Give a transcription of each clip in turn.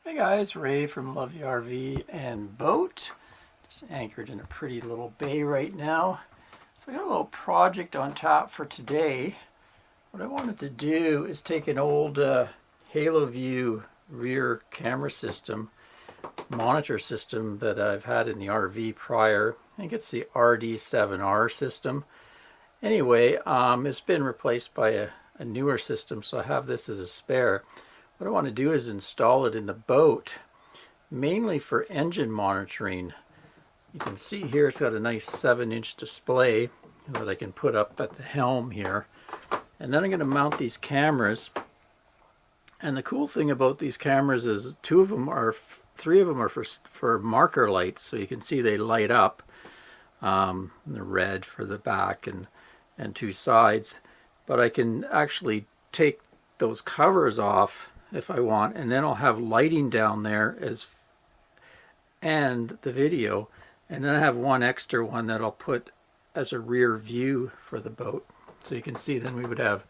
Hey guys, Ray from Haloview RV and Boat. Just anchored in a pretty little bay right now. So I got a little project on tap for today. What I wanted to do is take an old Haloview rear camera system, monitor system that I've had in the RV prior. I think it's the RD7R system. Anyway, it's been replaced by a newer system, so I have this as a spare. What I want to do is install it in the boat, mainly for engine monitoring. You can see here it's got a nice 7-inch display that I can put up at the helm here. And then I'm going to mount these cameras. And the cool thing about these cameras is three of them are for marker lights, so you can see they light up. The red for the back and two sides. But I can actually take those covers off if I want, and then I'll have lighting down there and the video, and then I have one extra one that I'll put as a rear view for the boat. So you can see then we would have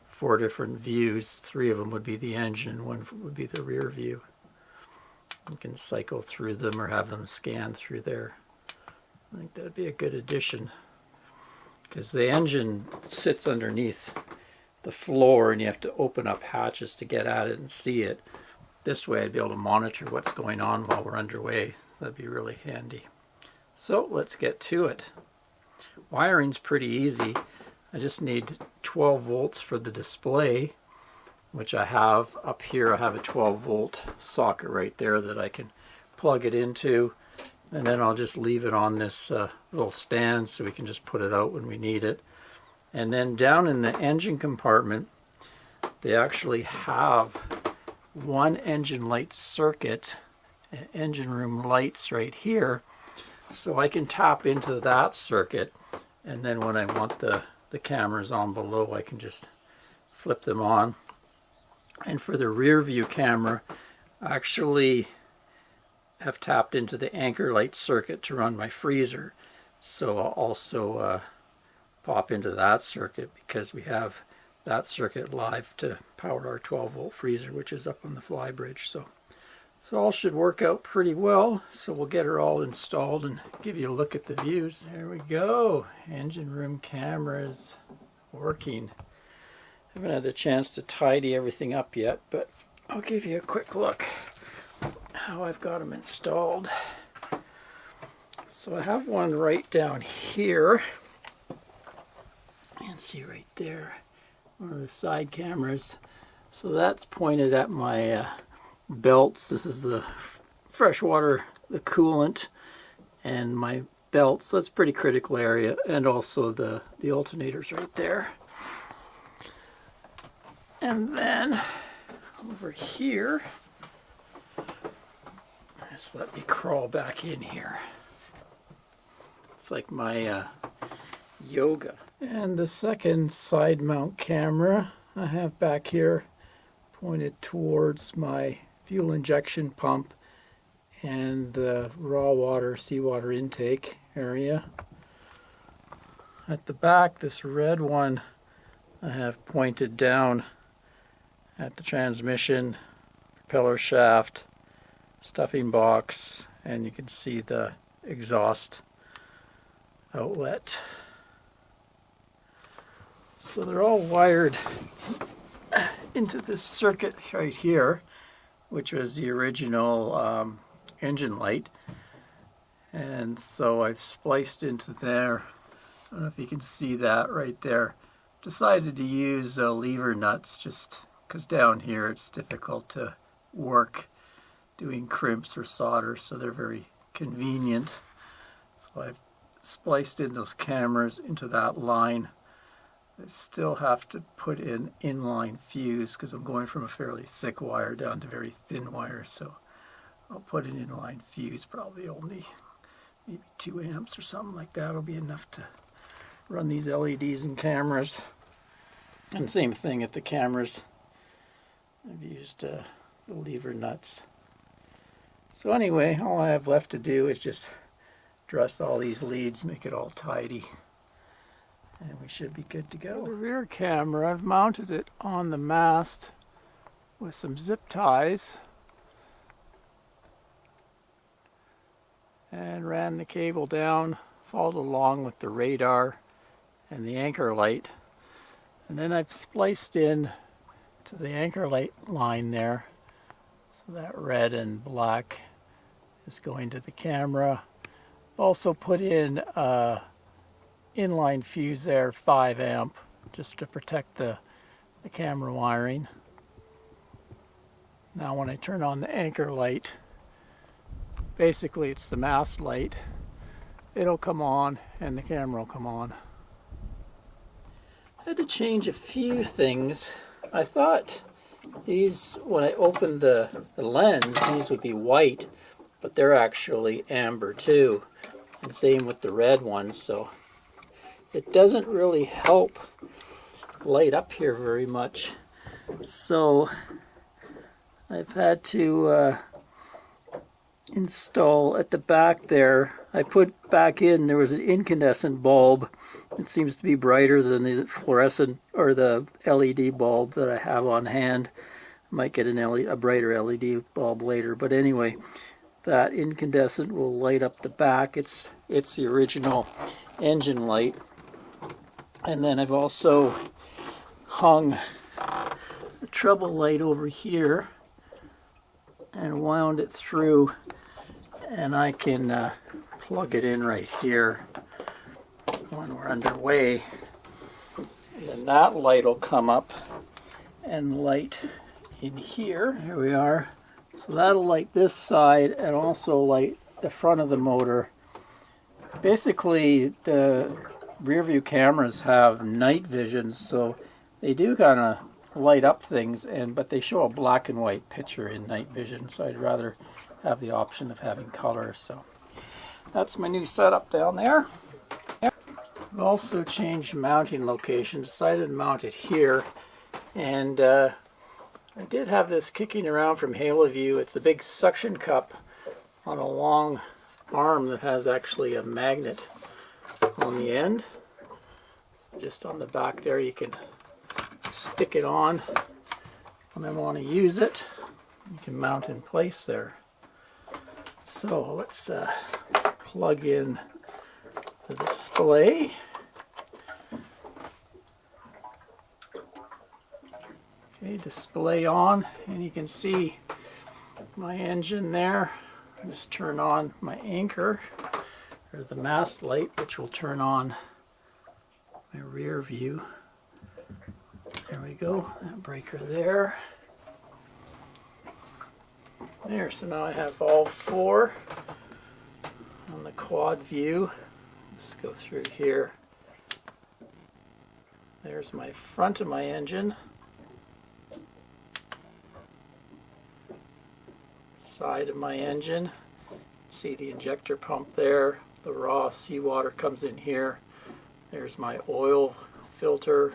4 different views. 3 of them would be the engine, 1 would be the rear view. You can cycle through them or have them scan through there. I think that'd be a good addition, because the engine sits underneath the floor and you have to open up hatches to get at it and see it. This way I'd be able to monitor what's going on while we're underway. That'd be really handy. So let's get to it. Wiring's pretty easy. I just need 12 volts for the display, which I have up here. I have a 12 volt socket right there that I can plug it into, and then I'll just leave it on this little stand so we can just put it out when we need it. And then down in the engine compartment, they actually have one engine light circuit, engine room lights right here. So I can tap into that circuit, and then when I want the cameras on below, I can just flip them on. And for the rear view camera, I actually have tapped into the anchor light circuit to run my freezer. So I'll also pop into that circuit, because we have that circuit live to power our 12 volt freezer, which is up on the fly bridge. So all should work out pretty well. So we'll get her all installed and give you a look at the views. There we go. Engine room cameras working. Haven't had a chance to tidy everything up yet, but I'll give you a quick look how I've got them installed. So I have one right down here. You can see right there, one of the side cameras. So that's pointed at my belts. This is the fresh water, the coolant, and my belts. So that's a pretty critical area, and also the alternators right there. And then over here, just let me crawl back in here. It's like my yoga. And the second side mount camera I have back here pointed towards my fuel injection pump and the raw water, seawater intake area. At the back, this red one I have pointed down at the transmission, propeller shaft, stuffing box, and you can see the exhaust outlet. So they're all wired into this circuit right here, which was the original engine light. And so I've spliced into there. I don't know if you can see that right there. Decided to use lever nuts just because down here it's difficult to work doing crimps or solder, so they're very convenient. So I've spliced in those cameras into that line. I still have to put in inline fuse because I'm going from a fairly thick wire down to very thin wire, so I'll put an inline fuse, probably only maybe 2 amps or something like that will be enough to run these LEDs and cameras. And same thing at the cameras. I've used the lever nuts. So anyway, all I have left to do is just dress all these leads, make it all tidy, and we should be good to go. The rear camera, I've mounted it on the mast with some zip ties, and ran the cable down, followed along with the radar and the anchor light. And then I've spliced in to the anchor light line there. So that red and black is going to the camera. Also put in a inline fuse there, 5 amp, just to protect the camera wiring. Now when I turn on the anchor light, basically it's the mast light, it'll come on and the camera will come on. I had to change a few things. I thought these, when I opened the lens, these would be white, but they're actually amber too. And same with the red ones, so it doesn't really help light up here very much. So I've had to install at the back there. I put back in, there was an incandescent bulb. It seems to be brighter than the fluorescent or the LED bulb that I have on hand. I might get a brighter LED bulb later, but anyway, that incandescent will light up the back. It's the original engine light. And then I've also hung a trouble light over here and wound it through, and I can plug it in right here when we're underway. And then that light will come up and light in here. Here we are. So that'll light this side and also light the front of the motor. Basically, the rear view cameras have night vision, so they do kind of light up things, but they show a black and white picture in night vision, so I'd rather have the option of having color. So that's my new setup down there. I've also changed mounting location, decided to mount it here, and I did have this kicking around from Haloview. It's a big suction cup on a long arm that has actually a magnet on the end. So just on the back there you can stick it on when I want to use it. You can mount in place there. So let's plug in the display. Okay, display on, and you can see my engine there. Just turn on my anchor, or the mast light, which will turn on my rear view. There we go, that breaker there. There, so now I have all four on the quad view. Let's go through here. There's my front of my engine. Side of my engine. See the injector pump there. The raw seawater comes in here. There's my oil filter,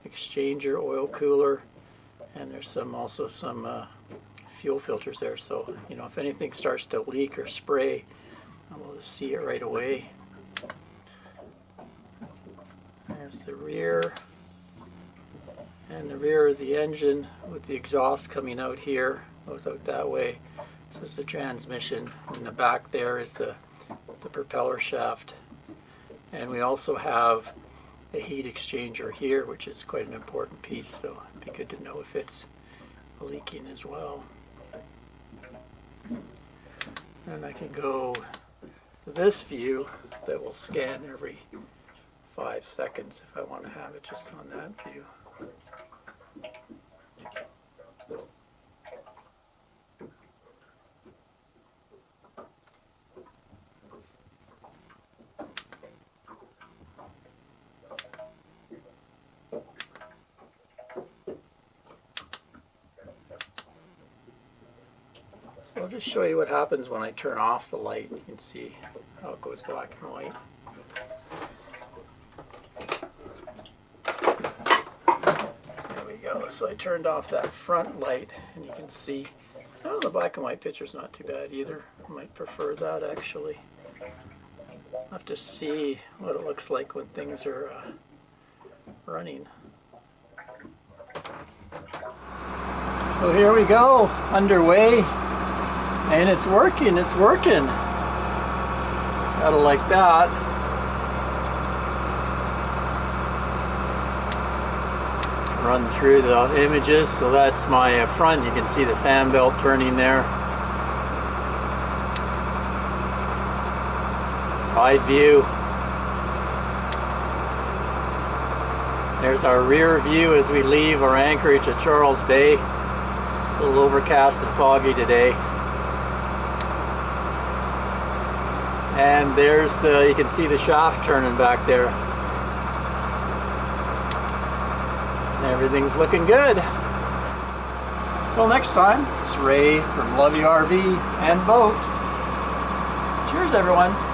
exchanger, oil cooler, and there's also some fuel filters there. So, you know, if anything starts to leak or spray, we'll just see it right away. There's the rear, and the rear of the engine with the exhaust coming out here. Goes out that way. This is the transmission. In the back there is the propeller shaft. And we also have a heat exchanger here, which is quite an important piece, so it'd be good to know if it's leaking as well. And I can go to this view that will scan every 5 seconds if I want to have it just on that view. So I'll just show you what happens when I turn off the light. You can see how it goes black and white. There we go. So I turned off that front light, and you can see, oh, the black and white picture's not too bad either. I might prefer that actually. I'll have to see what it looks like when things are running. So here we go, underway. And it's working, it's working. Gotta like that. Run through the images. So that's my front. You can see the fan belt turning there. Side view. There's our rear view as we leave our anchorage at Charles Bay. A little overcast and foggy today. And there's you can see the shaft turning back there. Everything's looking good. Till next time, it's Ray from Haloview RV and Boat. Cheers, everyone.